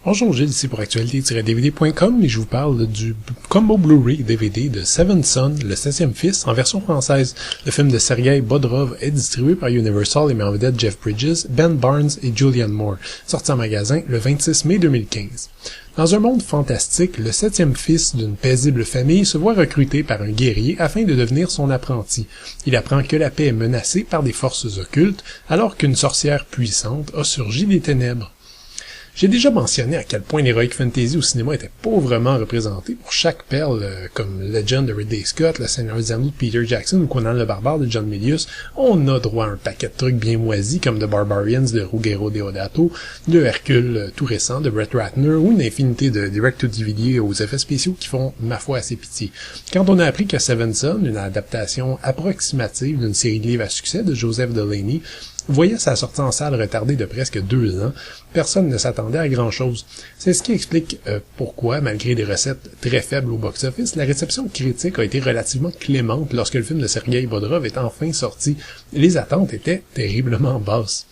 Bonjour, Gilles ici pour actualité-dvd.com et je vous parle du combo Blu-ray DVD de Seven Son, le 7e fils, en version française. Le film de Sergei Bodrov est distribué par Universal et met en vedette Jeff Bridges, Ben Barnes et Julianne Moore, sorti en magasin le 26 mai 2015. Dans un monde fantastique, le 7e fils d'une paisible famille se voit recruté par un guerrier afin de devenir son apprenti. Il apprend que la paix est menacée par des forces occultes alors qu'une sorcière puissante a surgi des ténèbres. J'ai déjà mentionné à quel point l'heroic fantasy au cinéma était pauvrement représenté pour chaque perle, comme Legend de Ridley Scott, Le Seigneur des Anneaux de Peter Jackson ou Conan le Barbare de John Milius. On a droit à un paquet de trucs bien moisis comme The Barbarians de Ruggero Deodato, de Hercule tout récent de Brett Ratner ou une infinité de direct-to-DVD aux effets spéciaux qui font, ma foi, assez pitié. Quand on a appris que Seven Son, une adaptation approximative d'une série de livres à succès de Joseph Delaney, voyait sa sortie en salle retardée de presque 2 ans, personne ne s'attendait à grand-chose. C'est ce qui explique pourquoi, malgré des recettes très faibles au box-office, la réception critique a été relativement clémente lorsque le film de Sergei Bodrov est enfin sorti. Les attentes étaient terriblement basses.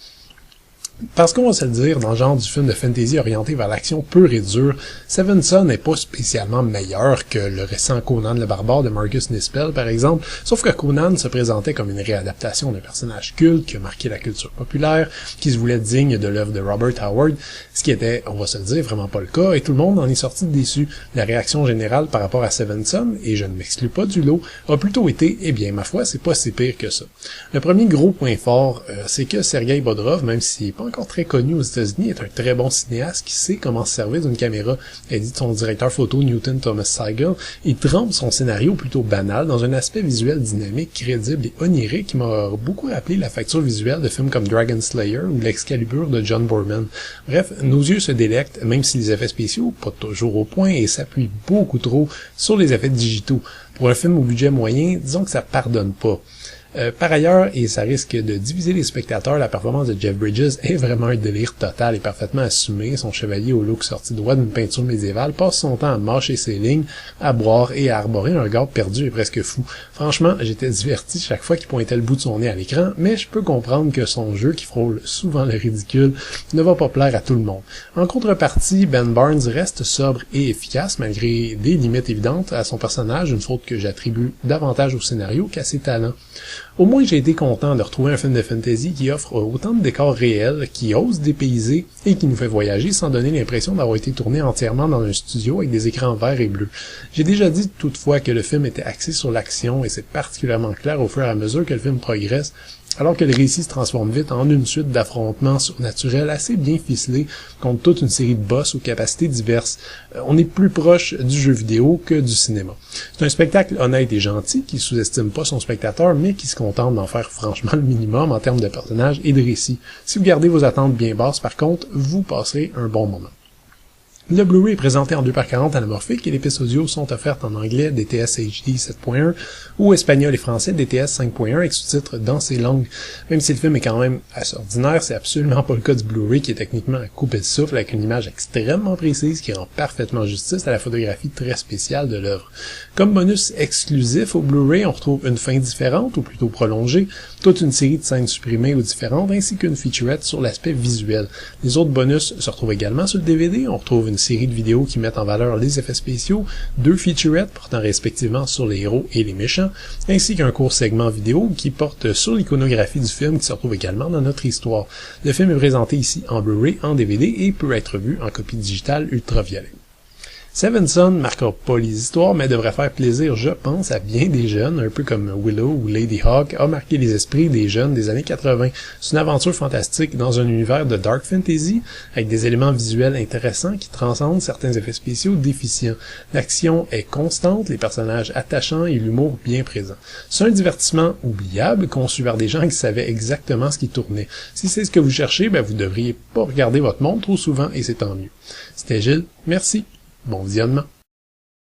Parce qu'on va se le dire, dans le genre du film de fantasy orienté vers l'action pure et dure, Seven Son n'est pas spécialement meilleur que le récent Conan le Barbare de Marcus Nispel, par exemple, sauf que Conan se présentait comme une réadaptation d'un personnage culte qui a marqué la culture populaire, qui se voulait digne de l'œuvre de Robert Howard, ce qui était, on va se le dire, vraiment pas le cas, et tout le monde en est sorti déçu. La réaction générale par rapport à Seven Son, et je ne m'exclus pas du lot, a plutôt été, eh bien, ma foi, c'est pas si pire que ça. Le premier gros point fort, c'est que Sergei Bodrov, même s'il est pas encore très connu aux États-Unis, est un très bon cinéaste qui sait comment se servir d'une caméra, a dit son directeur photo Newton Thomas Seigel. Il trempe son scénario plutôt banal dans un aspect visuel dynamique, crédible et onirique qui m'a beaucoup rappelé la facture visuelle de films comme Dragon Slayer ou l'Excalibur de John Boorman. Bref, nos yeux se délectent, même si les effets spéciaux, pas toujours au point, et s'appuient beaucoup trop sur les effets digitaux. Pour un film au budget moyen, disons que ça pardonne pas. Par ailleurs, et ça risque de diviser les spectateurs, la performance de Jeff Bridges est vraiment un délire total et parfaitement assumé. Son chevalier au look sorti droit d'une peinture médiévale passe son temps à mâcher ses lignes, à boire et à arborer un regard perdu et presque fou. Franchement, j'étais diverti chaque fois qu'il pointait le bout de son nez à l'écran, mais je peux comprendre que son jeu, qui frôle souvent le ridicule, ne va pas plaire à tout le monde. En contrepartie, Ben Barnes reste sobre et efficace, malgré des limites évidentes à son personnage, une faute que j'attribue davantage au scénario qu'à ses talents. Au moins, j'ai été content de retrouver un film de fantasy qui offre autant de décors réels, qui ose dépayser et qui nous fait voyager sans donner l'impression d'avoir été tourné entièrement dans un studio avec des écrans verts et bleus. J'ai déjà dit toutefois que le film était axé sur l'action et c'est particulièrement clair au fur et à mesure que le film progresse, alors que le récit se transforme vite en une suite d'affrontements surnaturels assez bien ficelés contre toute une série de boss aux capacités diverses. On est plus proche du jeu vidéo que du cinéma. C'est un spectacle honnête et gentil qui sous-estime pas son spectateur, mais qui se contente d'en faire franchement le minimum en termes de personnages et de récit. Si vous gardez vos attentes bien basses, par contre, vous passerez un bon moment. Le Blu-ray est présenté en 2x40 anamorphique et les pistes audio sont offertes en anglais DTS HD 7.1 ou espagnol et français DTS 5.1 avec sous-titres dans ces langues. Même si le film est quand même assez ordinaire, c'est absolument pas le cas du Blu-ray qui est techniquement à couper le souffle avec une image extrêmement précise qui rend parfaitement justice à la photographie très spéciale de l'œuvre. Comme bonus exclusif au Blu-ray, on retrouve une fin différente ou plutôt prolongée, toute une série de scènes supprimées ou différentes ainsi qu'une featurette sur l'aspect visuel. Les autres bonus se retrouvent également sur le DVD, on retrouve une série de vidéos qui mettent en valeur les effets spéciaux, 2 featurettes portant respectivement sur les héros et les méchants, ainsi qu'un court segment vidéo qui porte sur l'iconographie du film qui se retrouve également dans notre histoire. Le film est présenté ici en Blu-ray, en DVD et peut être vu en copie digitale ultraviolet. Seven Son ne marquera pas les histoires, mais devrait faire plaisir, je pense, à bien des jeunes, un peu comme Willow ou Lady Hawk a marqué les esprits des jeunes des années 80. C'est une aventure fantastique dans un univers de dark fantasy, avec des éléments visuels intéressants qui transcendent certains effets spéciaux déficients. L'action est constante, les personnages attachants et l'humour bien présent. C'est un divertissement oubliable, conçu par des gens qui savaient exactement ce qui tournait. Si c'est ce que vous cherchez, vous devriez pas regarder votre montre trop souvent et c'est tant mieux. C'était Gilles, merci. Bon visionnement.